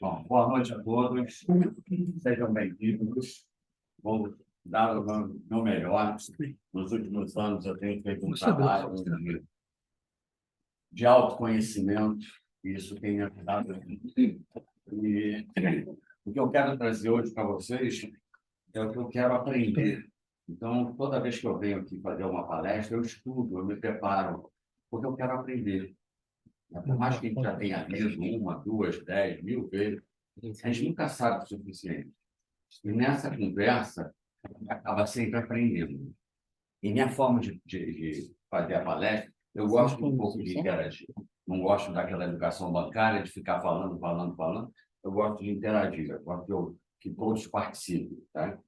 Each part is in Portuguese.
Bom, boa noite a todos, sejam bem-vindos. Vou dar o meu melhor. Nos últimos anos, eu tenho feito um trabalho de autoconhecimento, e isso tem me ajudado muito. E o que eu quero trazer hoje para vocês é o que eu quero aprender. Então, toda vez que eu venho aqui fazer uma palestra, eu estudo, eu me preparo, porque eu quero aprender. Por mais que a gente já tenha lido uma, duas, 10, 1000 vezes, a gente nunca sabe o suficiente. E nessa conversa, acaba sempre aprendendo. E minha forma de fazer a palestra, eu gosto um pouco de interagir. Não gosto daquela educação bancária, de ficar falando, falando, falando. Eu gosto de interagir, eu gosto que todos participem. Tá?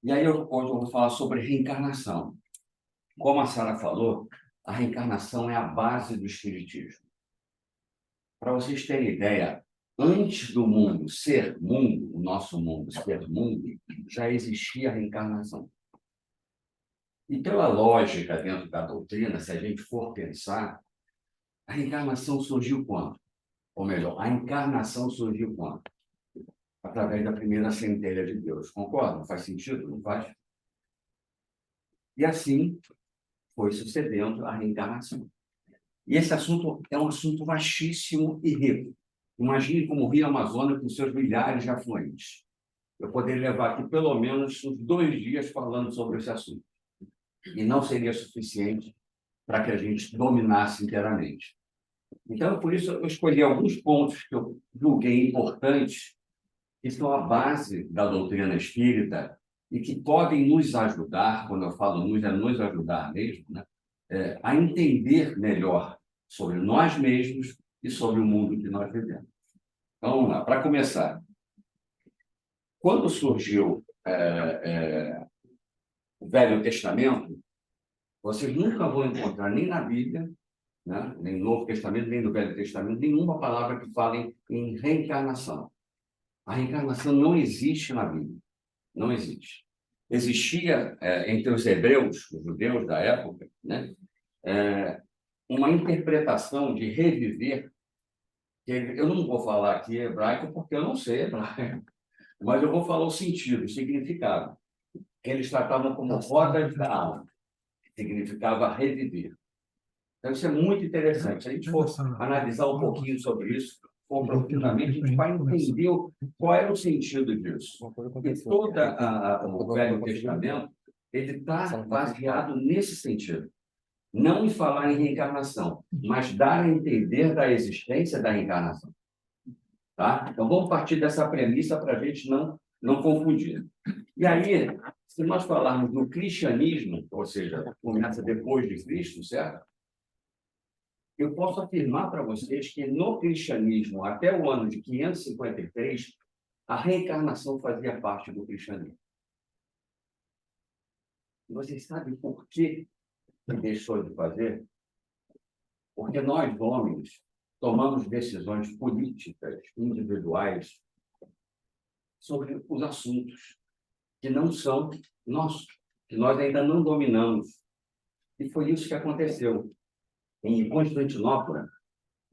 E aí, hoje eu vou falar sobre reencarnação. Como a Sara falou, a reencarnação é a base do espiritismo. Para vocês terem ideia, antes do mundo ser mundo, o nosso mundo ser mundo, já existia a reencarnação. E pela lógica dentro da doutrina, se a gente for pensar, a reencarnação surgiu quando? Ou melhor, a encarnação surgiu quando? Através da primeira centelha de Deus. Concorda? Faz sentido? Não faz? E assim foi sucedendo a reencarnação. E esse assunto é um assunto vastíssimo e rico. Imagine como o Rio Amazonas com seus milhares de afluentes. Eu poderia levar aqui pelo menos uns 2 dias falando sobre esse assunto. E não seria suficiente para que a gente dominasse inteiramente. Então, por isso, eu escolhi alguns pontos que eu julguei importantes, que são a base da doutrina espírita e que podem nos ajudar, quando eu falo nos, é nos ajudar mesmo, né? A entender melhor sobre nós mesmos e sobre o mundo que nós vivemos. Então, vamos lá. Para começar, quando surgiu o Velho Testamento, vocês nunca vão encontrar nem na Bíblia, né, nem no Novo Testamento, nem no Velho Testamento, nenhuma palavra que fale em reencarnação. A reencarnação não existe na Bíblia. Não existe. Existia, entre os hebreus, os judeus da época, né, uma interpretação de reviver, que eu não vou falar aqui hebraico porque eu não sei hebraico, mas eu vou falar o sentido, o significado. Eles tratavam como rodas da alma, que significava reviver. Então, isso é muito interessante. Se a gente for analisar um pouquinho sobre isso, for profundamente, a gente vai entender qual era o sentido disso. E todo o Velho Testamento ele está baseado nesse sentido. Não em falar em reencarnação, mas dar a entender da existência da reencarnação. Tá? Então, vamos partir dessa premissa para a gente não confundir. E aí, se nós falarmos no cristianismo, ou seja, começa depois de Cristo, certo? Eu posso afirmar para vocês que no cristianismo, até o ano de 553, a reencarnação fazia parte do cristianismo. Vocês sabem por que deixou de fazer? Porque nós, homens, tomamos decisões políticas, individuais, sobre os assuntos que não são nossos, que nós ainda não dominamos. E foi isso que aconteceu. Em Constantinopla,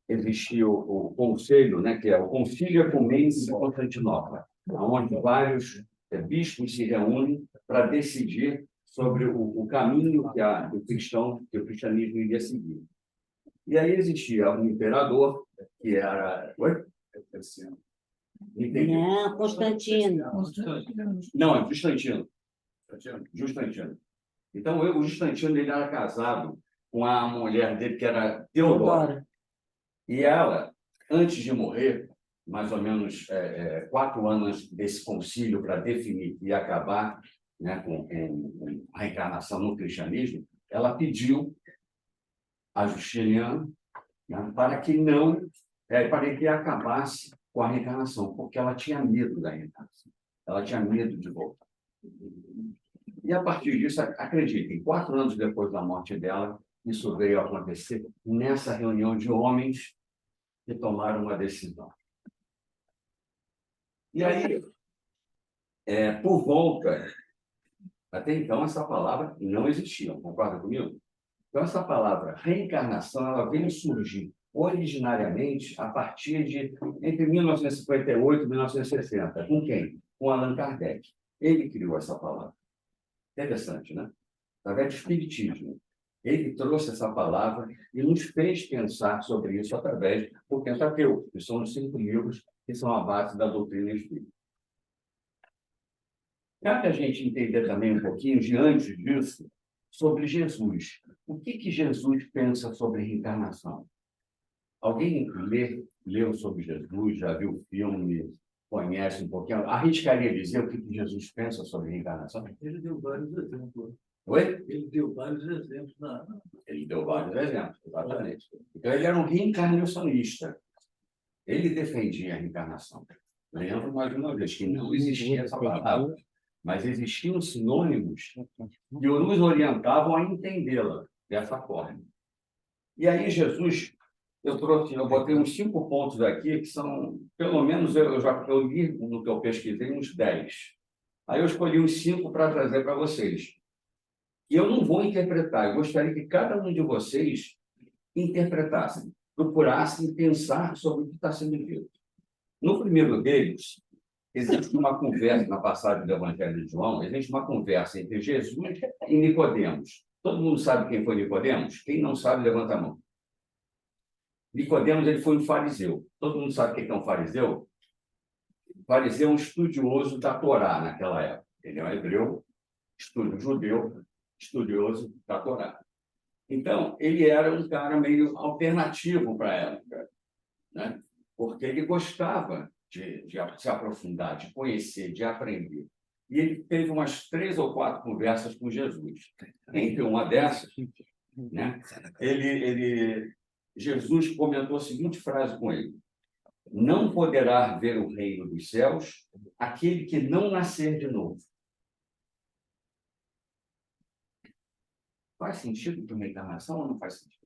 existia o conselho, né, que é o Concílio Ecumênico de Constantinopla, onde vários bispos se reúnem para decidir sobre o caminho que o cristianismo iria seguir. E aí existia um imperador, que era... Oi? Não, Constantino. Não, é Justantino. Justantino. Então, o Justantino ele era casado com a mulher dele, que era Teodora. E ela, antes de morrer, mais ou menos 4 anos desse concílio para definir e acabar, né, com a reencarnação no cristianismo, ela pediu a Justiniano, né, para que acabasse com a reencarnação, porque ela tinha medo da reencarnação. Ela tinha medo de voltar. E, a partir disso, acreditem, 4 anos depois da morte dela, isso veio a acontecer nessa reunião de homens que tomaram uma decisão. E aí, por volta, até então, essa palavra não existia, concorda comigo? Então, essa palavra reencarnação, ela veio surgir originariamente a partir de entre 1958 e 1960. Com quem? Com Allan Kardec. Ele criou essa palavra. Interessante, né? Através do Espiritismo. Ele trouxe essa palavra e nos fez pensar sobre isso através do Pentateuco, que são os 5 livros que são a base da doutrina espírita. Cabe a gente entender também um pouquinho, diante disso, sobre Jesus. O que Jesus pensa sobre reencarnação? Alguém leu sobre Jesus, já viu o filme, conhece um pouquinho? Arriscaria dizer o que Jesus pensa sobre reencarnação? Ele deu vários exemplos. Oi? Ele deu vários exemplos. Ele deu vários exemplos, exatamente. Então, ele era um reencarnacionista. Ele defendia a reencarnação. Lembro mais uma vez que não existia essa palavra, mas existiam sinônimos que nos orientavam a entendê-la dessa forma. E aí, Jesus, eu botei uns 5 pontos aqui, que são, pelo menos, eu li no que eu pesquisei, uns 10. Aí eu escolhi uns 5 para trazer para vocês. E eu não vou interpretar, eu gostaria que cada um de vocês interpretasse, procurasse pensar sobre o que está sendo dito. No primeiro deles, existe uma conversa, na passagem do Evangelho de João, existe uma conversa entre Jesus e Nicodemos. Todo mundo sabe quem foi Nicodemos? Quem não sabe, levanta a mão. Nicodemos, ele foi um fariseu. Todo mundo sabe quem é um fariseu? O fariseu é um estudioso da Torá naquela época. Ele é um hebreu, judeu, estudioso da Torá. Então, ele era um cara meio alternativo para a época, né? Porque ele gostava de se aprofundar, de conhecer, de aprender. E ele teve umas 3 ou 4 conversas com Jesus. Entre uma dessas, né, Jesus comentou a seguinte frase com ele: não poderá ver o reino dos céus aquele que não nascer de novo. Faz sentido para uma encarnação ou não faz sentido?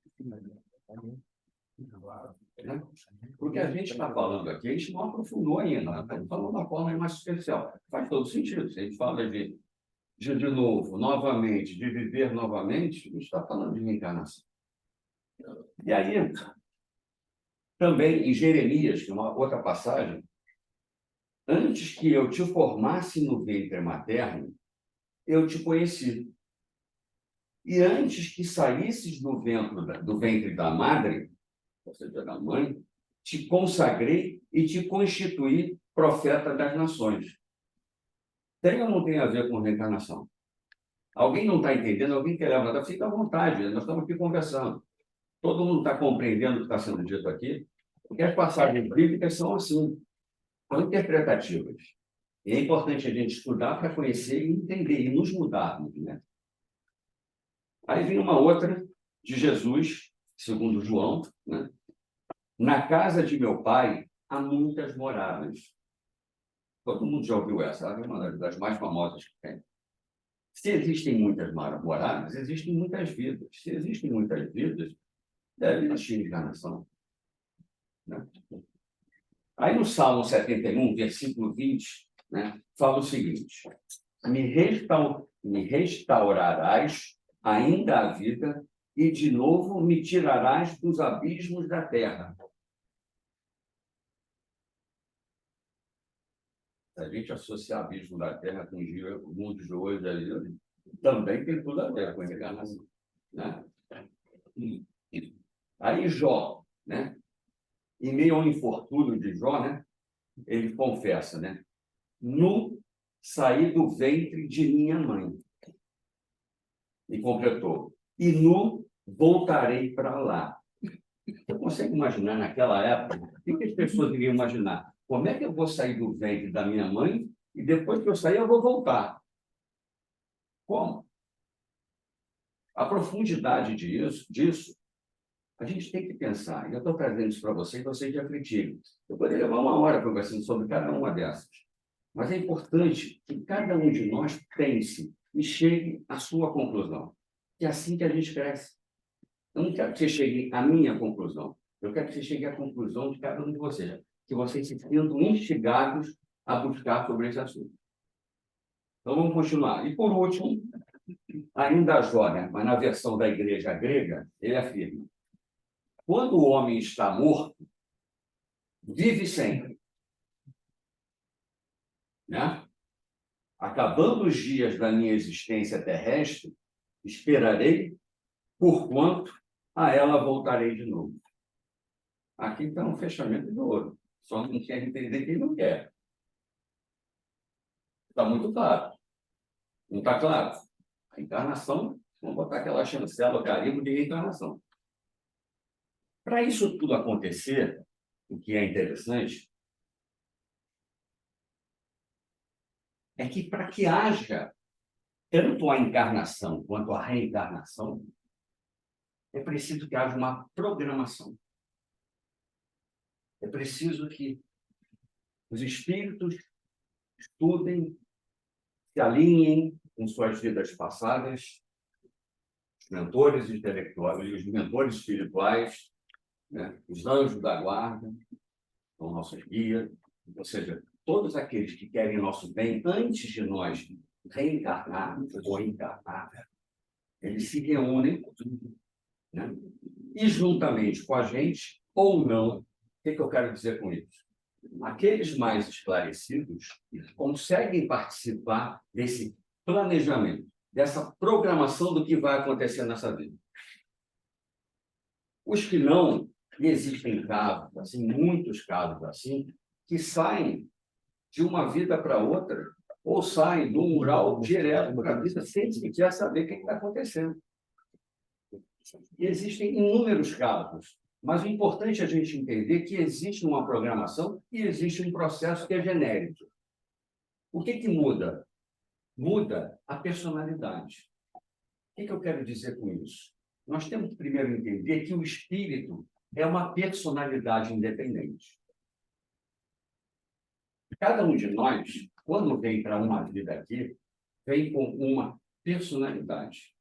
Porque a gente está falando aqui, a gente não aprofundou ainda, né? Estamos falando de uma forma mais superficial. Faz todo sentido. Se a gente fala de novo, novamente, de viver novamente, a gente está falando de reencarnação. E aí, também em Jeremias, que é uma outra passagem, antes que eu te formasse no ventre materno, eu te conheci. E antes que saísses do ventre da madre, ou seja, da mãe, te consagrei e te constituí profeta das nações. Tem ou não tem a ver com reencarnação? Alguém não está entendendo? Alguém quer levantar? Fica à vontade, nós estamos aqui conversando. Todo mundo está compreendendo o que está sendo dito aqui? Porque as passagens bíblicas são assim, são interpretativas. E é importante a gente estudar para conhecer e entender, e nos mudarmos, né? Aí vem uma outra de Jesus, segundo João, né? Na casa de meu pai há muitas moradas. Todo mundo já ouviu essa, ela é uma das mais famosas que tem. Se existem muitas moradas, existem muitas vidas. Se existem muitas vidas, deve existir encarnação, né? Aí no Salmo 71, versículo 20, né, fala o seguinte: me restaurarás ainda a vida e de novo me tirarás dos abismos da terra. Se a gente associar abismo da terra com o mundo de hoje, aí, também tem tudo a ver com a encarnação, né? Aí Jó, né? Em meio ao infortúnio de Jó, né? Ele confessa, né? Nu saí do ventre de minha mãe. E completou: e nu voltarei para lá. Você consegue imaginar naquela época? O que as pessoas iriam imaginar? Como é que eu vou sair do ventre da minha mãe e depois que eu sair eu vou voltar? Como? A profundidade disso, a gente tem que pensar. E eu estou trazendo isso para vocês refletirem. Eu poderia levar 1 hora conversando sobre cada uma dessas. Mas é importante que cada um de nós pense e chegue à sua conclusão. É assim que a gente cresce. Eu não quero que você chegue à minha conclusão. Eu quero que você chegue à conclusão de cada um de vocês. Que vocês se sintam instigados a buscar sobre esse assunto. Então, vamos continuar. E, por último, ainda Jó, né? Mas na versão da igreja grega, ele afirma: quando o homem está morto, vive sempre, né? Acabando os dias da minha existência terrestre, esperarei, porquanto a ela voltarei de novo. Aqui está um fechamento de ouro. Só não quer entender quem não quer. Está muito claro. Não está claro? A encarnação, vamos botar aquela chancela, carimbo de reencarnação. Para isso tudo acontecer, o que é interessante, é que para que haja tanto a encarnação quanto a reencarnação, é preciso que haja uma programação. É preciso que os espíritos estudem, se alinhem com suas vidas passadas, os mentores intelectuais, os mentores espirituais, né? Os anjos da guarda, são nossos guias, ou seja, todos aqueles que querem nosso bem antes de nós reencarnarmos ou encarnar, eles se reúnem, né? E juntamente com a gente, ou não, o que eu quero dizer com isso? Aqueles mais esclarecidos conseguem participar desse planejamento, dessa programação do que vai acontecer nessa vida. Os que não, e existem casos, assim, muitos casos assim, que saem de uma vida para outra, ou saem do umbral direto para a vida, sem sequer saber o que está acontecendo. E existem inúmeros casos, mas o importante é a gente entender que existe uma programação e existe um processo que é genérico. O que muda? Muda a personalidade. O que eu quero dizer com isso? Nós temos que primeiro entender que o espírito é uma personalidade independente. Cada um de nós, quando vem para uma vida aqui, vem com uma personalidade.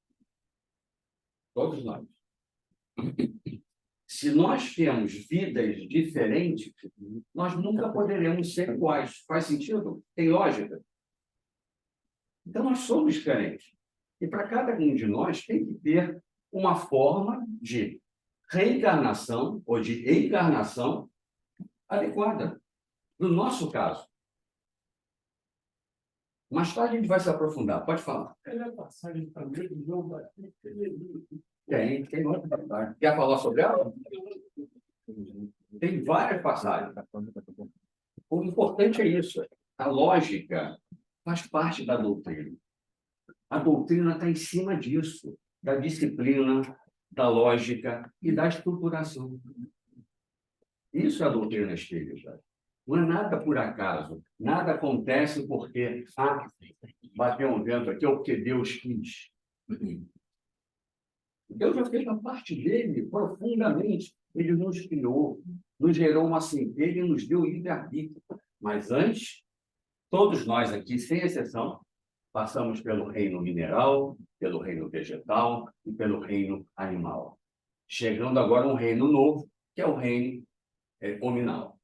Todos nós. Se nós temos vidas diferentes, nós nunca poderemos ser iguais. Faz sentido? Tem lógica? Então, nós somos diferentes. E para cada um de nós tem que ter uma forma de reencarnação ou de encarnação adequada. No nosso caso. Mais tarde a gente vai se aprofundar. Pode falar. Ela é passagem também do João Batista. Tem outra passagem. Quer falar sobre ela? Tem várias passagens. O importante é isso. A lógica faz parte da doutrina. A doutrina está em cima disso, da disciplina, da lógica e da estruturação. Isso é a doutrina espírita. Não é nada por acaso. Nada acontece porque bateu um vento aqui ou porque Deus quis. Deus já fez a parte dele profundamente. Ele nos criou, nos gerou uma centelha e nos deu livre-arbítrio. Mas antes, todos nós aqui, sem exceção, passamos pelo reino mineral, pelo reino vegetal e pelo reino animal. Chegando agora a um reino novo, que é o reino hominal.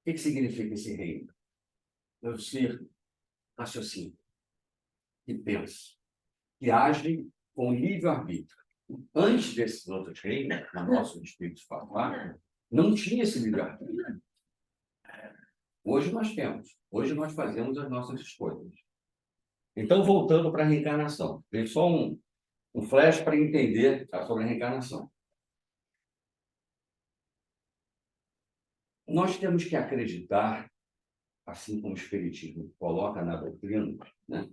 O que significa esse reino? É o ser raciocínio, que pensa, que age com livre-arbítrio. Antes desses outros reinos, no nosso espírito falar, não tinha esse livre-arbítrio. Hoje nós temos. Hoje nós fazemos as nossas escolhas. Então, voltando para a reencarnação. Tem só um flash para entender sobre a reencarnação. Nós temos que acreditar, assim como o Espiritismo coloca na doutrina, né,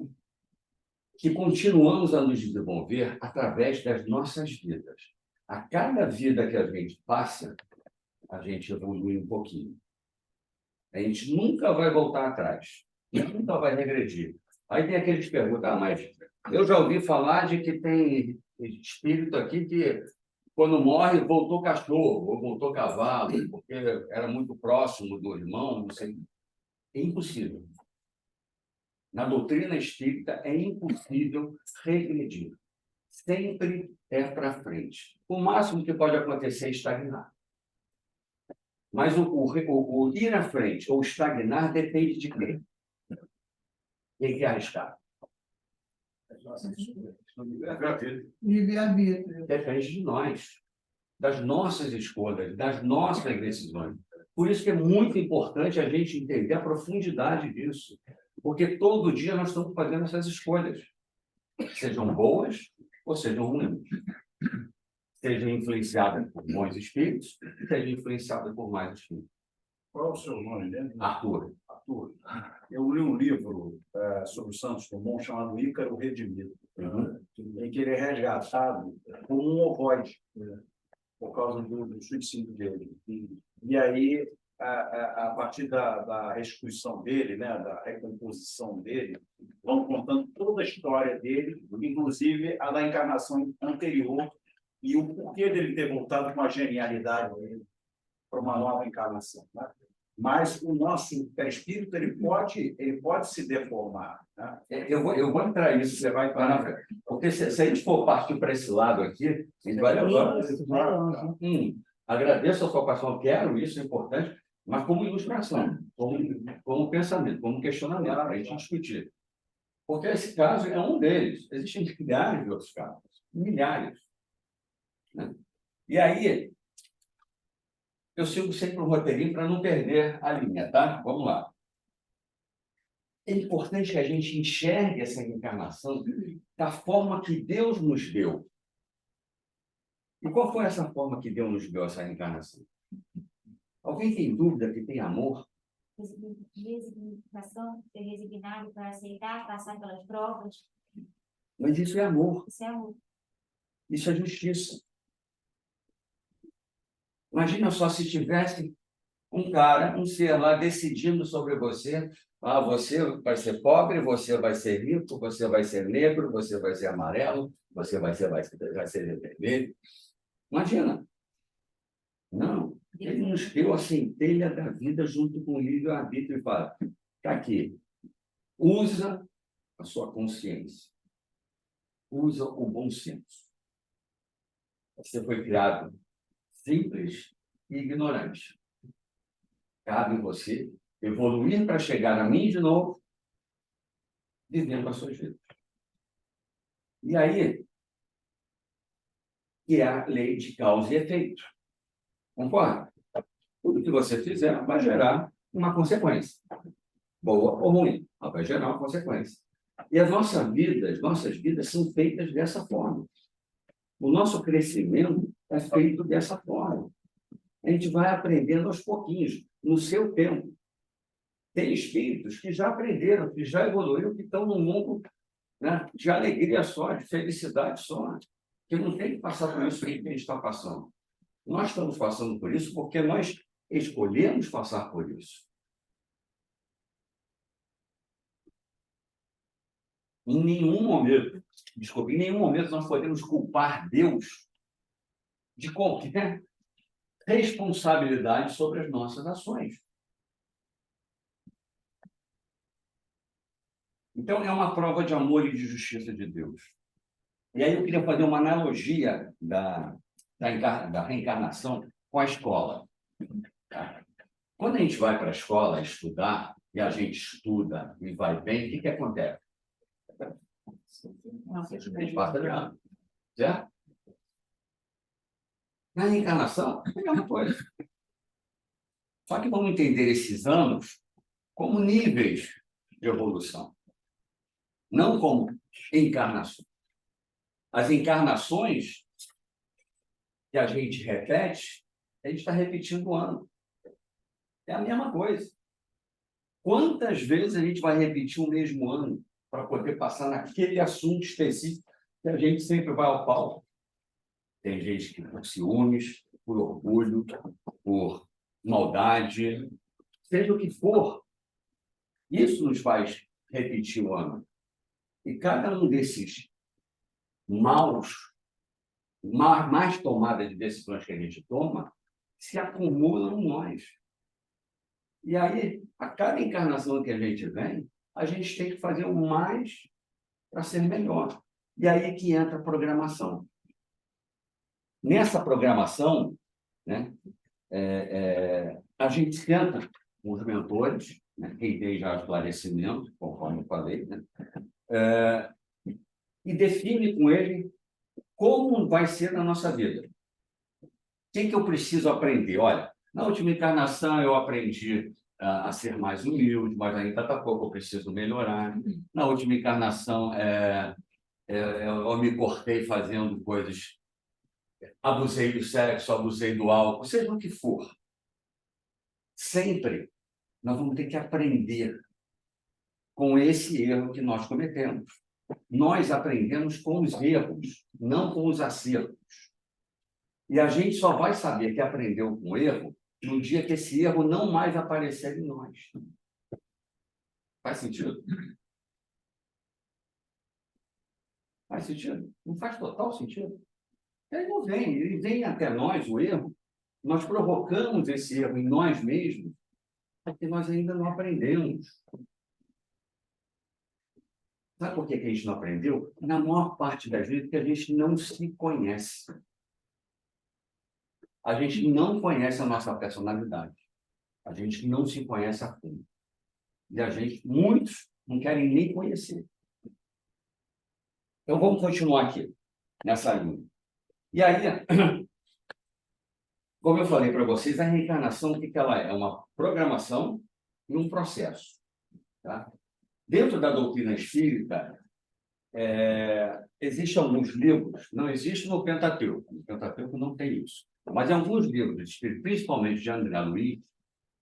que continuamos a nos desenvolver através das nossas vidas. A cada vida que a gente passa, a gente evolui um pouquinho. A gente nunca vai voltar atrás, nunca vai regredir. Aí tem aqueles que perguntam, mas eu já ouvi falar de que tem espírito aqui que, quando morre, voltou cachorro ou voltou cavalo, porque era muito próximo do irmão, não sei. É impossível. Na doutrina espírita, é impossível regredir. Sempre é para frente. O máximo que pode acontecer é estagnar. Mas o ir à frente ou estagnar depende de quem? Tem que arriscar. Livre-arbítrio. Depende de nós. das nossas escolhas, das nossas decisões. Por isso que é muito importante a gente entender a profundidade disso, porque todo dia nós estamos fazendo essas escolhas, sejam boas ou sejam ruins, sejam influenciadas por bons espíritos, sejam influenciadas por mais espíritos. Qual é o seu nome, né? Arthur. Arthur. Eu li um livro sobre o Santos Dumont chamado Ícaro Redimido, em que ele é resgatado como um ovoide, por causa do suicídio dele. E aí, a partir da restituição dele, né, da recomposição dele, vão contando toda a história dele, inclusive a da encarnação anterior, e o porquê dele ter voltado com a genialidade dele para uma nova encarnação, né? Mas o nosso perispírito ele pode se deformar, né? Eu vou entrar nisso, você vai entrar na frente. Porque se a gente for partir para esse lado aqui, a gente vai levar. Agradeço a sua participação, quero isso, é importante, mas como ilustração, como pensamento, como questionamento, para a gente discutir. Porque esse caso é um deles. Existem milhares de outros casos, milhares. Né? E aí, eu sigo sempre o roteirinho para não perder a linha, tá? Vamos lá. É importante que a gente enxergue essa reencarnação da forma que Deus nos deu. E qual foi essa forma que Deus nos deu, essa reencarnação? Alguém tem dúvida que tem amor? Resignação, ser resignado para aceitar, passar pelas provas. Mas isso é amor. Isso é amor. Isso é justiça. Imagina só se tivesse um cara, um ser lá decidindo sobre você. Ah, você vai ser pobre, você vai ser rico, você vai ser negro, você vai ser amarelo, você vai ser vermelho. Imagina. Não. Ele nos deu a centelha da vida junto com o livre-arbítrio e fala, está aqui, usa a sua consciência, usa o bom senso. Você foi criado simples e ignorante. Cabe você evoluir para chegar a mim de novo, vivendo as suas vidas. E aí, que é a lei de causa e efeito. Concorda? Tudo que você fizer vai gerar uma consequência. Boa ou ruim, ela vai gerar uma consequência. E as nossas vidas são feitas dessa forma. O nosso crescimento é feito dessa forma. A gente vai aprendendo aos pouquinhos, no seu tempo. Tem espíritos que já aprenderam, que já evoluíram, que estão num mundo, né, de alegria só, de felicidade só, que não tem que passar por isso que a gente está passando. Nós estamos passando por isso porque nós escolhemos passar por isso. Em nenhum momento, em nenhum momento nós podemos culpar Deus de qualquer responsabilidade sobre as nossas ações. Então, é uma prova de amor e de justiça de Deus. E aí eu queria fazer uma analogia da reencarnação com a escola. Tá? Quando a gente vai para a escola estudar, e a gente estuda e vai bem, o que acontece? A gente passa de ano, certo? Na reencarnação, é a mesma coisa. Só que vamos entender esses anos como níveis de evolução, não como encarnações. As encarnações que a gente repete, a gente está repetindo o ano. É a mesma coisa. Quantas vezes a gente vai repetir o mesmo ano para poder passar naquele assunto específico que a gente sempre vai ao palco? Tem gente que por ciúmes, por orgulho, por maldade, seja o que for, isso nos faz repetir o ano. E cada um desses mais tomada de decisões que a gente toma, se acumulam em nós. E aí, a cada encarnação que a gente vem, a gente tem que fazer o mais para ser melhor. E aí que entra a programação. Nessa programação, né, a gente senta com os mentores, né, quem tem já esclarecimento, conforme eu falei, né, e define com ele como vai ser na nossa vida. que eu preciso aprender? Olha, na última encarnação eu aprendi a ser mais humilde, mas ainda está pouco, eu preciso melhorar. Na última encarnação, eu me cortei fazendo coisas, abusei do sexo, abusei do álcool, seja o que for. Sempre nós vamos ter que aprender com esse erro que nós cometemos. Nós aprendemos com os erros, não com os acertos. E a gente só vai saber que aprendeu com o erro no dia que esse erro não mais aparecer em nós. Faz sentido? Faz sentido? Não faz total sentido. Ele vem até nós, o erro. Nós provocamos esse erro em nós mesmos, porque nós ainda não aprendemos. Sabe por que a gente não aprendeu? Na maior parte das vezes, porque a gente não se conhece. A gente não conhece a nossa personalidade. A gente não se conhece a fundo. E muitos não querem nem conhecer. Então, vamos continuar aqui, nessa linha. E aí, como eu falei para vocês, a reencarnação, o que ela é? É uma programação e um processo. Tá? Dentro da doutrina espírita, existem alguns livros, não existe no Pentateuco. No Pentateuco não tem isso. Mas em alguns livros de espírito, principalmente de André Luiz,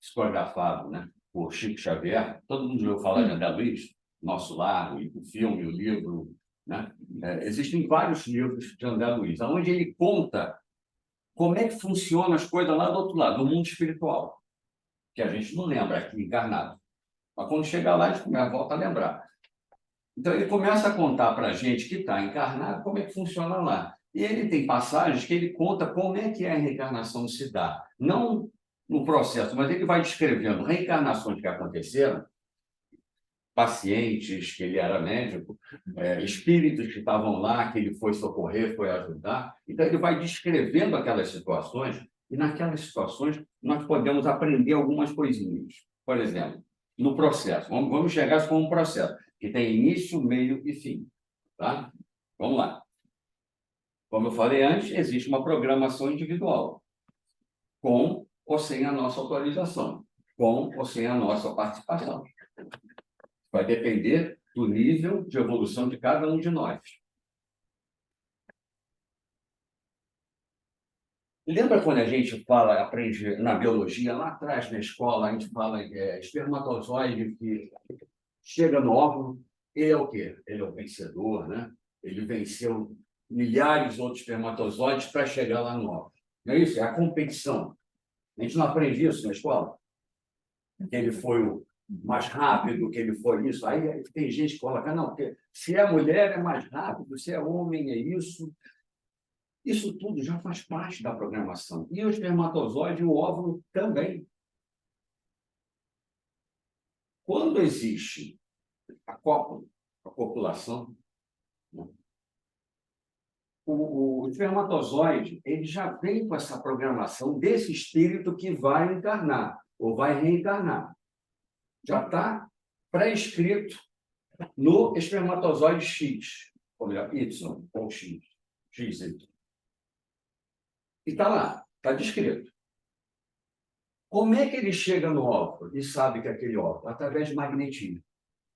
psicografado, né, por Chico Xavier, todo mundo já ouviu falar de André Luiz, Nosso Lar, o filme, o livro, né? Existem vários livros de André Luiz, onde ele conta como é que funcionam as coisas lá do outro lado, do mundo espiritual, que a gente não lembra aqui encarnado. Mas quando chega lá, a gente volta a lembrar. Então, ele começa a contar para a gente que está encarnado como é que funciona lá. E ele tem passagens que ele conta como é que a reencarnação se dá. Não no processo, mas ele vai descrevendo reencarnações que aconteceram, pacientes, que ele era médico, espíritos que estavam lá, que ele foi socorrer, foi ajudar. Então, ele vai descrevendo aquelas situações, e naquelas situações nós podemos aprender algumas coisinhas. Por exemplo, no processo. Vamos chegar com um processo que tem início, meio e fim. Tá? Vamos lá. Como eu falei antes, existe uma programação individual, com ou sem a nossa autorização, com ou sem a nossa participação. Vai depender do nível de evolução de cada um de nós. Lembra quando a gente aprende na biologia, lá atrás na escola, a gente fala espermatozoide que chega no óvulo, ele é o quê? Ele é o vencedor, né? Ele venceu milhares de outros espermatozoides para chegar lá no óvulo. Não é isso? É a competição. A gente não aprende isso na escola? Que ele foi o mais rápido, que ele foi isso. Aí tem gente que coloca, não, porque se é mulher é mais rápido, se é homem é isso. Isso tudo já faz parte da programação. E o espermatozoide e o óvulo também. Quando existe a copulação, né? O espermatozoide ele já vem com essa programação desse espírito que vai encarnar ou vai reencarnar. Já está pré-escrito no espermatozoide X, ou melhor, Y ou X, XY. E está lá, está descrito. Como é que ele chega no óvulo e sabe que é aquele óvulo? Através de magnetismo.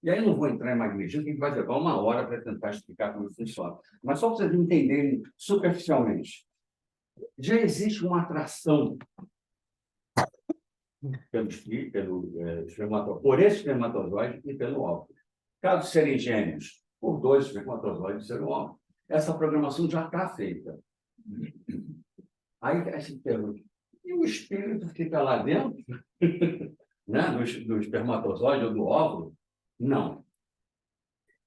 E aí eu não vou entrar em magnetismo, que vai levar uma hora para tentar explicar como funciona. Mas só para vocês entenderem superficialmente. Já existe uma atração por esse espermatozoide e pelo óvulo. Caso serem gêmeos, por dois espermatozoides serão óvulos. Essa programação já está feita. Aí se pergunta, e o espírito fica lá dentro, né, do espermatozoide ou do óvulo? Não.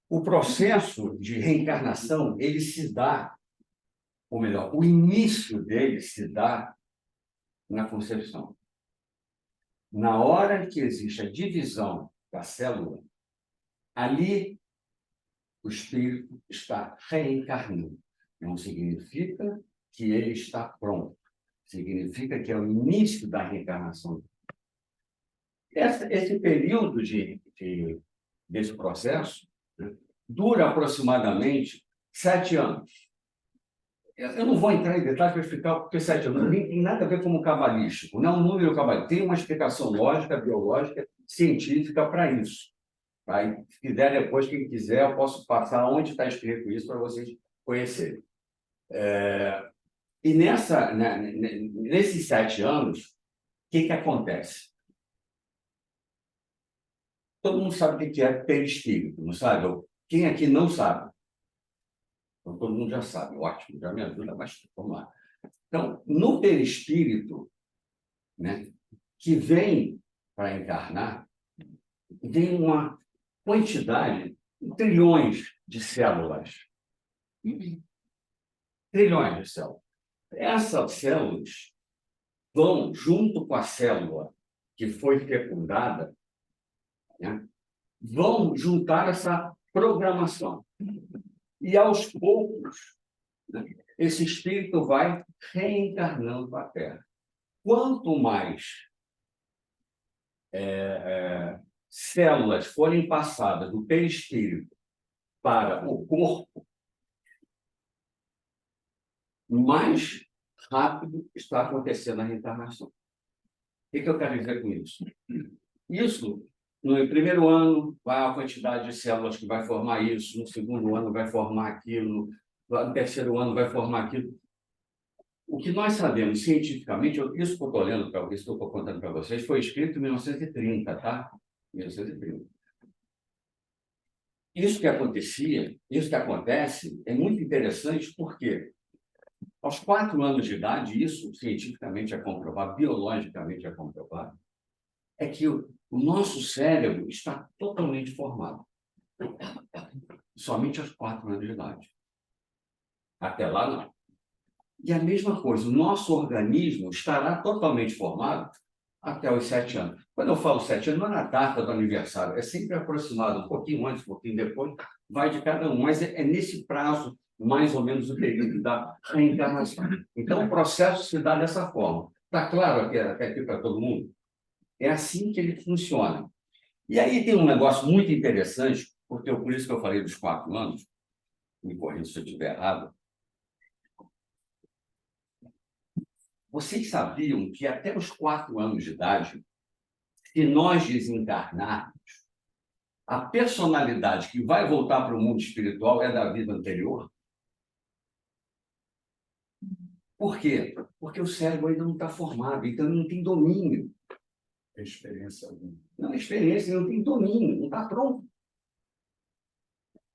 O processo de reencarnação, ele se dá, ou melhor, o início dele se dá na concepção. Na hora que existe a divisão da célula, ali o espírito está reencarnando. Não significa que ele está pronto. Significa que é o início da reencarnação. Esse período desse processo, né, dura aproximadamente 7 anos. Eu não vou entrar em detalhes para explicar porque 7 anos não tem nada a ver com o cabalístico, não é um número cabalístico, tem uma explicação lógica, biológica, científica para isso. Tá? E se quiser, depois, quem quiser, eu posso passar onde está escrito isso para vocês conhecerem. E nesses 7 anos, o que acontece? Todo mundo sabe o que é perispírito, não sabe? Quem aqui não sabe? Então, todo mundo já sabe, ótimo, já me ajuda bastante. Vamos lá. Então, no perispírito, né, que vem para encarnar, vem uma quantidade, trilhões de células. Trilhões de células. Essas células vão, junto com a célula que foi fecundada, né, vão juntar essa programação. E, aos poucos, né, esse espírito vai reencarnando na Terra. Quanto mais células forem passadas do perispírito para o corpo, mais rápido está acontecendo a reencarnação. O que eu quero dizer com isso? Isso, no primeiro ano, vai a quantidade de células que vai formar isso, no segundo ano vai formar aquilo, no terceiro ano vai formar aquilo. O que nós sabemos cientificamente, isso que eu estou lendo, isso que eu estou contando para vocês, foi escrito em 1930, tá? 1930. Isso que acontecia, isso que acontece, é muito interessante porque, aos 4 anos de idade, isso cientificamente é comprovado, biologicamente é comprovado, é que o nosso cérebro está totalmente formado. Somente aos 4 anos de idade. Até lá, não. E a mesma coisa, o nosso organismo estará totalmente formado até os 7 anos. Quando eu falo 7 anos, não é na data do aniversário, é sempre aproximado, um pouquinho antes, um pouquinho depois, vai de cada um, mas é nesse prazo, mais ou menos, o período da reencarnação. Então, o processo se dá dessa forma. Está claro até aqui para todo mundo? É assim que ele funciona. E aí tem um negócio muito interessante, porque por isso que eu falei dos 4 anos, me corrija se eu estiver errado. Vocês sabiam que até os 4 anos de idade, se nós desencarnarmos, a personalidade que vai voltar para o mundo espiritual é da vida anterior? Por quê? Porque o cérebro ainda não está formado, então não tem domínio. Tem experiência alguma. Não, experiência, não tem domínio, não está pronto.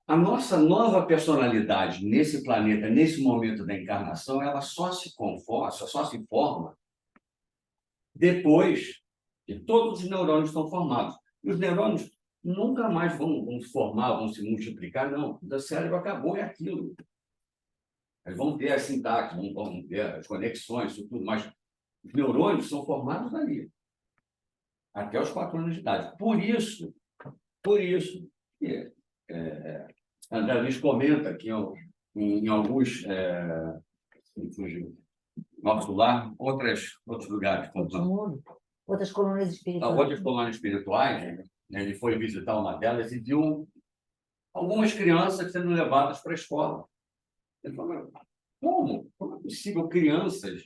A nossa nova personalidade nesse planeta, nesse momento da encarnação, ela só se conforma, só se forma depois que todos os neurônios estão formados. E os neurônios nunca mais vão se formar, vão se multiplicar, não. O cérebro acabou, é aquilo. Eles vão ter a sintaxe, vão ter as conexões, isso tudo, mas os neurônios são formados ali, até os 4 anos de idade. Por isso que André Luiz comenta que em alguns nosso lar, outros lugares, Outras colunas espirituais. outras colônias espirituais, né, ele foi visitar uma delas e viu algumas crianças sendo levadas para a escola. Ele falou, como? Como é possível crianças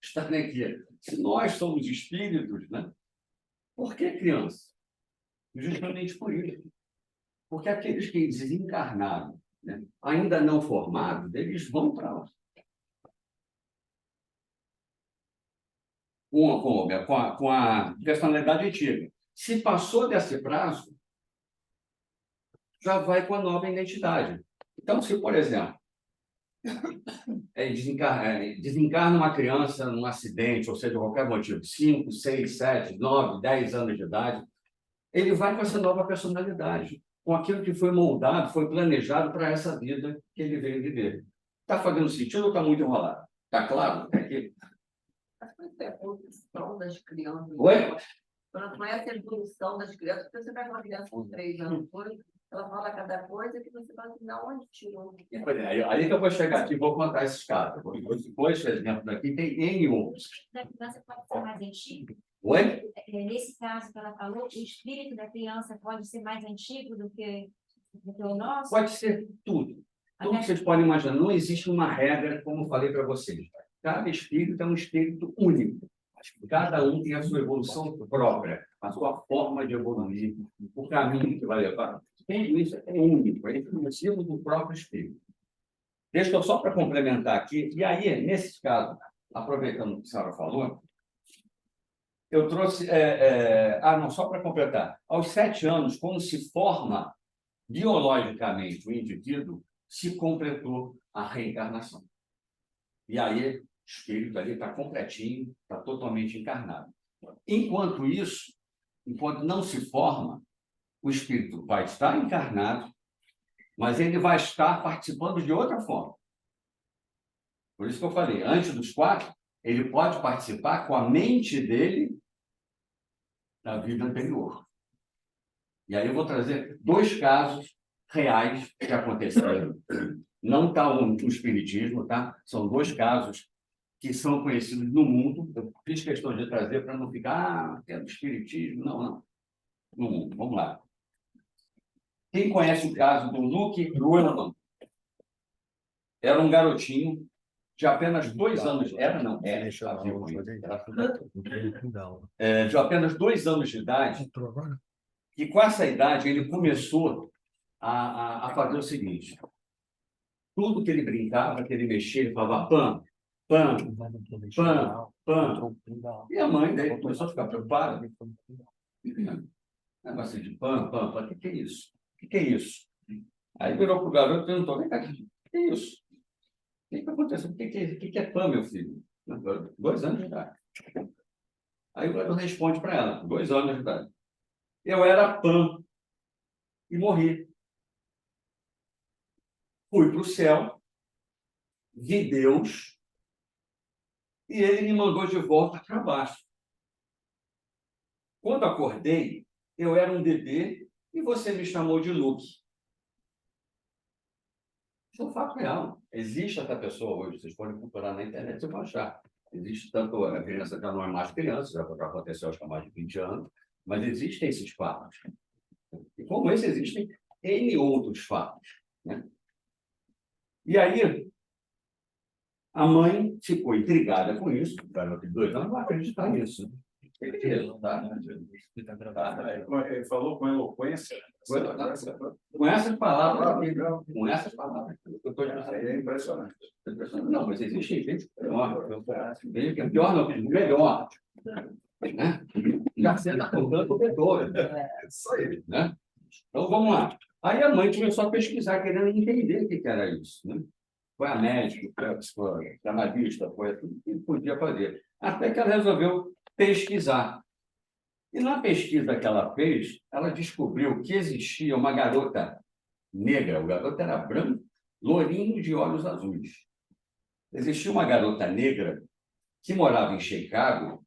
estarem aqui? Se nós somos espíritos, né? Por que crianças? Justamente por isso. Porque aqueles que desencarnaram, né, ainda não formados, eles vão para lá. Com a personalidade antiga. Se passou desse prazo, já vai com a nova identidade. Então, se, por exemplo, desencarna uma criança num acidente, ou seja, qualquer motivo, 5, 6, 7, 9, 10 anos de idade, ele vai com essa nova personalidade, com aquilo que foi moldado, foi planejado para essa vida que ele veio viver. Está fazendo sentido ou está muito enrolado? Está claro? É que... É a evolução das crianças. Oi? Quando conhece a evolução das crianças, você pega uma criança com 3 anos, ela fala cada coisa que você fala assim, não, onde tirou? Aí que eu vou chegar aqui e vou contar esses casos. Depois, esse exemplo daqui, tem N outros. Da criança pode ser mais antigo? Oi? Nesse caso que ela falou, o espírito da criança pode ser mais antigo do que o nosso? Pode ser tudo. Tudo que vocês podem imaginar, não existe uma regra, como eu falei para vocês. Cada espírito é um espírito único. Cada um tem a sua evolução própria, a sua forma de evoluir, o caminho que vai levar. Tudo isso é único, é exclusivo do próprio espírito. Deixa eu só para complementar aqui. E aí, nesse caso, aproveitando o que a senhora falou, eu trouxe... não, só para completar. Aos 7 anos, quando se forma biologicamente o indivíduo, se completou a reencarnação. E aí, o espírito ali está completinho, está totalmente encarnado. Enquanto isso, enquanto não se forma, o espírito vai estar encarnado, mas ele vai estar participando de outra forma. Por isso que eu falei, antes dos 4, ele pode participar com a mente dele da vida anterior. E aí eu vou trazer 2 casos reais que aconteceram. Não está no espiritismo, tá? São 2 casos que são conhecidos no mundo. Eu fiz questão de trazer para não ficar, é do espiritismo. Não, não. No mundo. Vamos lá. Quem conhece o caso do Luke Ruelman? Era um garotinho de apenas 2 anos. Era, não, era. De apenas 2 anos de idade. E com essa idade, ele começou a fazer o seguinte. Tudo que ele brincava, que ele mexia, ele falava pam, pam, pam, pam. E a mãe dele começou a ficar preocupada. Negócio de pam, pam, pam. O que é isso? O que é isso? Aí virou para o garoto e perguntou, vem cá, o que é isso? O que aconteceu? O que é pam, meu filho? 2 anos de idade. Aí o garoto responde para ela, 2 anos de idade. Eu era pam e morri. Fui para o céu, vi Deus, e ele me mandou de volta para baixo. Quando acordei, eu era um bebê e você me chamou de Luke. Isso é um fato real. Existe essa pessoa hoje, vocês podem procurar na internet, vocês vão achar. Existe tanto, a criança já não é mais criança, já aconteceu acho que há mais de 20 anos, mas existem esses fatos. E como esse, existem N outros fatos, né? E aí, a mãe ficou intrigada com isso, o garoto de 2 anos não vai acreditar nisso. Ele falou com eloquência. Com essas palavras, eu estou É impressionante. não, mas existe gente pior. Veja que é pior, não, melhor. Né? Já você está contando o vetor. Isso aí. Né? Então, vamos lá. Aí a mãe começou a pesquisar, querendo entender o que era isso. Né? Foi a médica, foi a psicóloga, a analista, foi tudo que podia fazer. Até que ela resolveu pesquisar. E na pesquisa que ela fez, ela descobriu que existia uma garota negra, o garoto era branco, lourinho de olhos azuis. Existia uma garota negra que morava em Chicago,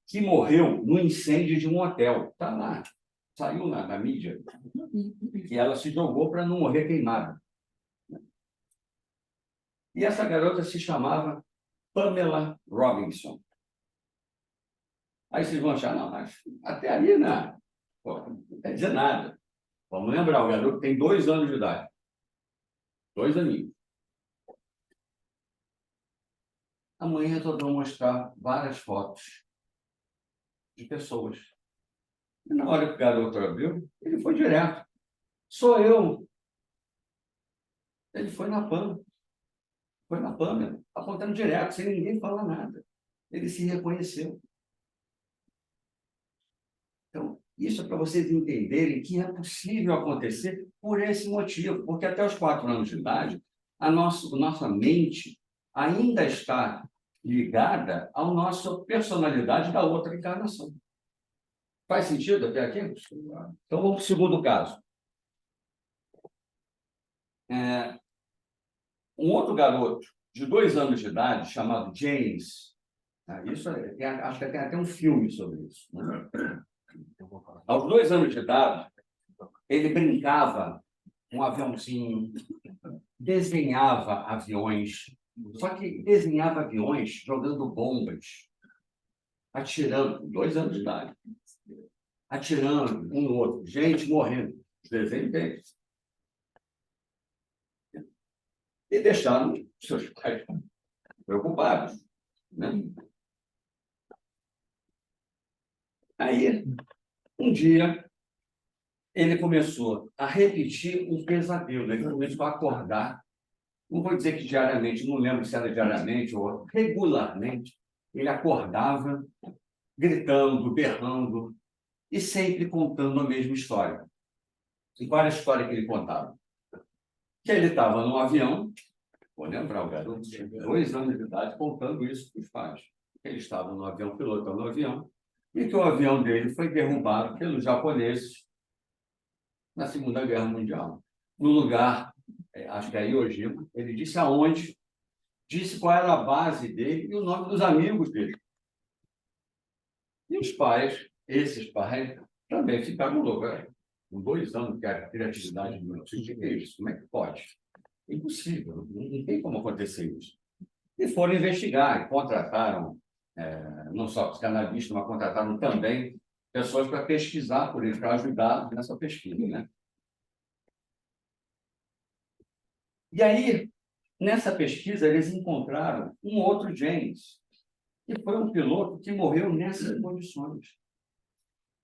que morreu no incêndio de um hotel. Está lá, saiu na mídia, que ela se jogou para não morrer queimada. E essa garota se chamava Pamela Robinson. Aí vocês vão achar, não, mas até ali não, não quer dizer nada. Vamos lembrar, o garoto tem 2 anos de idade. 2 aninhos. A mãe resolveu mostrar várias fotos de pessoas. E na hora que o garoto abriu, ele foi direto. Sou eu. Ele foi na PAN. Foi na PAN, apontando direto, sem ninguém falar nada. Ele se reconheceu. Então, isso é para vocês entenderem que é possível acontecer por esse motivo, porque até os 4 anos de idade, a nossa mente ainda está ligada à nossa personalidade da outra encarnação. Faz sentido até aqui? Então, vamos para o segundo caso. Um outro garoto de 2 anos de idade, chamado James, isso acho que tem até um filme sobre isso, né? Aos 2 anos de idade, ele brincava com um aviãozinho, desenhava aviões, só que desenhava aviões jogando bombas, atirando, 2 anos de idade, atirando um no outro, gente morrendo, os desenhos dele. e deixaram seus pais preocupados, né? Aí, um dia, ele começou a repetir um pesadelo, ele começou a acordar, não vou dizer que diariamente, não lembro se era diariamente ou regularmente, ele acordava gritando, berrando e sempre contando a mesma história. E qual era a história que ele contava? Que ele estava num avião, vou lembrar, o garoto tinha 2 anos de idade, contando isso para os pais. Ele estava no avião, pilotando o avião, e que o avião dele foi derrubado pelos japoneses na Segunda Guerra Mundial. No lugar, acho que é Iwo Jima, ele disse aonde, disse qual era a base dele e o nome dos amigos dele. E os pais, esses pais, também ficaram loucos. Com 2 anos que a criatividade do meu filho, que é isso? Como é que pode? Impossível, não tem como acontecer isso. E foram investigar, e contrataram, não só psicanalistas, mas contrataram também pessoas para pesquisar por ele, para ajudar nessa pesquisa, né? E aí, nessa pesquisa, eles encontraram um outro James, que foi um piloto que morreu nessas condições.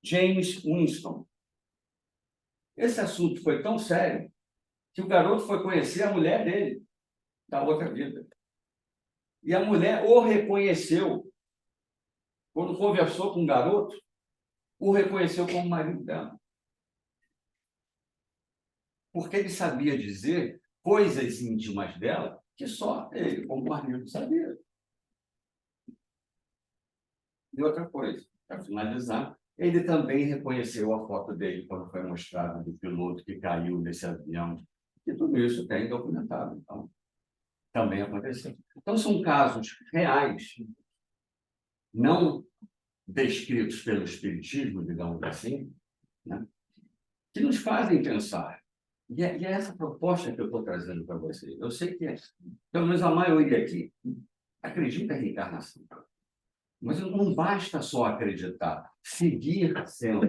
James Winston. Esse assunto foi tão sério que o garoto foi conhecer a mulher dele, da outra vida. E a mulher o reconheceu. Quando conversou com o garoto, o reconheceu como marido dela. Porque ele sabia dizer coisas íntimas dela que só ele, como marido, sabia. E outra coisa, para finalizar, ele também reconheceu a foto dele quando foi mostrada do piloto que caiu nesse avião. E tudo isso tem documentado. Então, também aconteceu. Então, são casos reais, não descritos pelo Espiritismo, digamos assim, né, que nos fazem pensar. E é essa proposta que eu estou trazendo para vocês. Eu sei que, pelo menos a maioria aqui, acredita em reencarnação. Mas não basta só acreditar, seguir sendo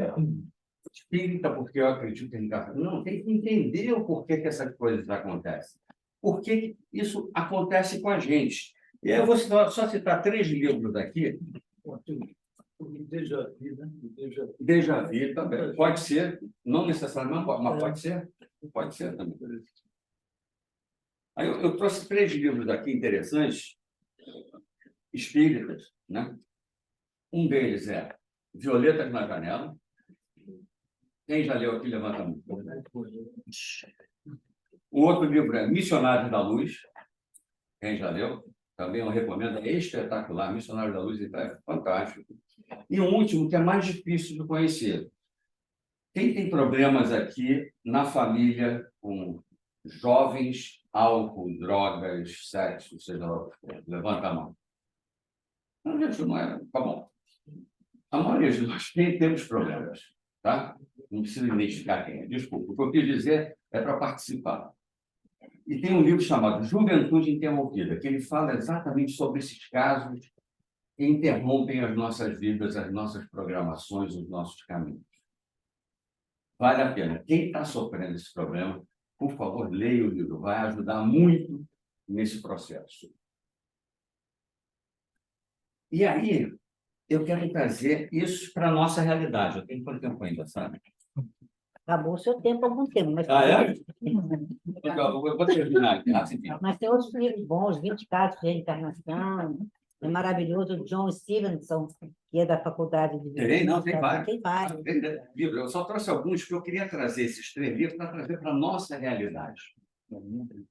espírita porque eu acredito em reencarnação. Não, tem que entender o porquê que essas coisas acontecem. Por que isso acontece com a gente. E aí eu vou só citar 3 livros aqui. Déjà vu, né? Déjà vu também. Pode ser, não necessariamente, mas pode ser. Pode ser também. Aí eu trouxe 3 livros aqui interessantes, espíritas, né? Um deles é Violetas na Janela. Quem já leu aqui, levanta a mão. O outro livro é Missionários da Luz. Quem já leu? Também eu recomendo, é espetacular. Missionários da Luz é fantástico. E um último, que é mais difícil de conhecer. Quem tem problemas aqui na família com jovens, álcool, drogas, sexo, seja lá o que for? Levanta a mão. Não, gente, não é. Tá bom. A maioria de nós temos problemas, tá? Não precisa identificar quem é. Desculpa. O que eu quis dizer é para participar. E tem um livro chamado Juventude Interrompida, que ele fala exatamente sobre esses casos que interrompem as nossas vidas, as nossas programações, os nossos caminhos. Vale a pena. Quem está sofrendo esse problema, por favor, leia o livro. Vai ajudar muito nesse processo. E aí, eu quero trazer isso para a nossa realidade. Eu tenho quanto tempo ainda, sabe? Acabou o seu tempo há algum tempo, mas, É? Eu vou terminar aqui, rapidinho. mas tem outros livros bons, 20 casos de reencarnação, é maravilhoso, o John Stevenson, que é da Faculdade de Tem, não, tem vários. Tem vários. Eu só trouxe alguns porque eu queria trazer esses 3 livros para trazer para a nossa realidade.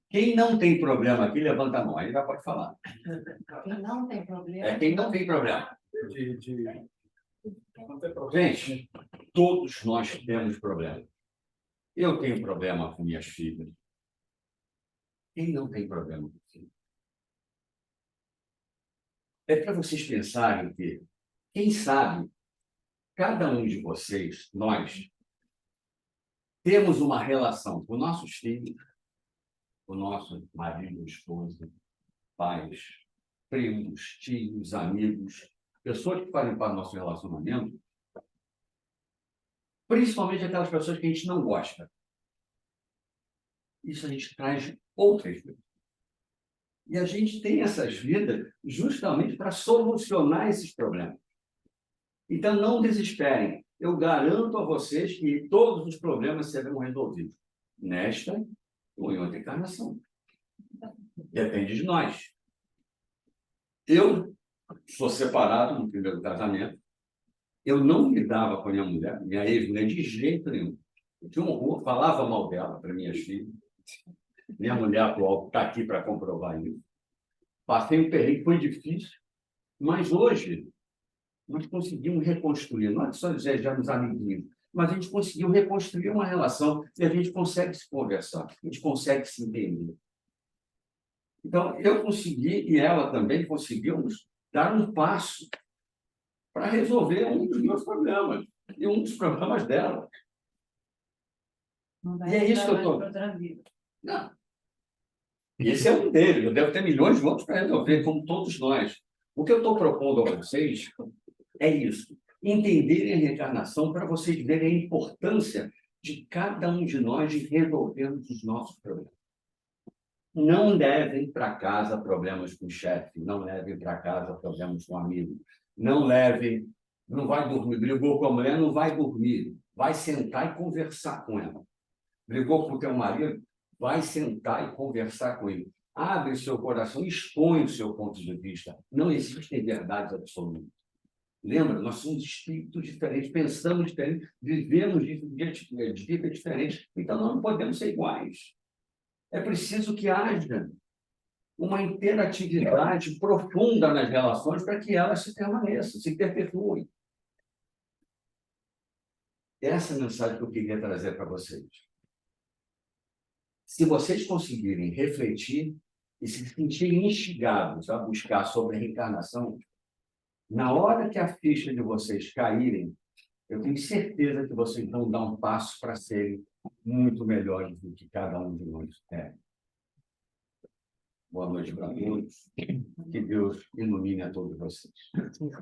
Quem não tem problema aqui, levanta a mão, aí já pode falar. Quem não tem problema. É quem não tem problema. Gente, todos nós temos problema. Eu tenho problema com minhas filhas. Quem não tem problema com filho? É para vocês pensarem que, quem sabe, cada um de vocês, nós, temos uma relação com nossos filhos, com nosso marido, esposa, pais, primos, tios, amigos, pessoas que fazem parte do nosso relacionamento, principalmente aquelas pessoas que a gente não gosta. Isso a gente traz outras vezes. E a gente tem essas vidas justamente para solucionar esses problemas. Então, não desesperem. Eu garanto a vocês que todos os problemas serão resolvidos nesta ou em outra encarnação. Depende de nós. Eu sou separado no primeiro casamento. Eu não lidava com a minha ex-mulher, de jeito nenhum. Eu tinha um horror, falava mal dela para minhas filhas. Minha mulher atual está aqui para comprovar isso. Passei um perrengue, foi difícil, mas hoje nós conseguimos reconstruir, não é só dizer já nos amiguinhos, mas a gente conseguiu reconstruir uma relação e a gente consegue se conversar, a gente consegue se entender. Então, eu consegui e ela também conseguimos dar um passo para resolver um dos meus problemas e um dos problemas dela. Não E é isso que eu estou. Não. Esse é um deles. Eu devo ter milhões de outros para resolver, como todos nós. O que eu estou propondo a vocês é isso. Entenderem a reencarnação para vocês verem a importância de cada um de nós de resolvermos os nossos problemas. Não levem para casa problemas com o chefe, não levem para casa problemas com o amigo, não levem, não vai dormir, brigou com a mulher, não vai dormir, vai sentar e conversar com ela. Brigou com o teu marido, vai sentar e conversar com ele. Abre seu coração, expõe o seu ponto de vista. Não existem verdades absolutas. Lembra, nós somos espíritos diferentes, pensamos diferente, vivemos de vida diferente. Então, nós não podemos ser iguais. É preciso que haja uma interatividade profunda nas relações para que elas se permaneçam, se perpetuem. Essa é a mensagem que eu queria trazer para vocês. Se vocês conseguirem refletir e se sentirem instigados a buscar sobre a reencarnação, na hora que a ficha de vocês caírem, eu tenho certeza que vocês vão dar um passo para serem muito melhores do que cada um de nós é. Boa noite para todos. Que Deus ilumine a todos vocês.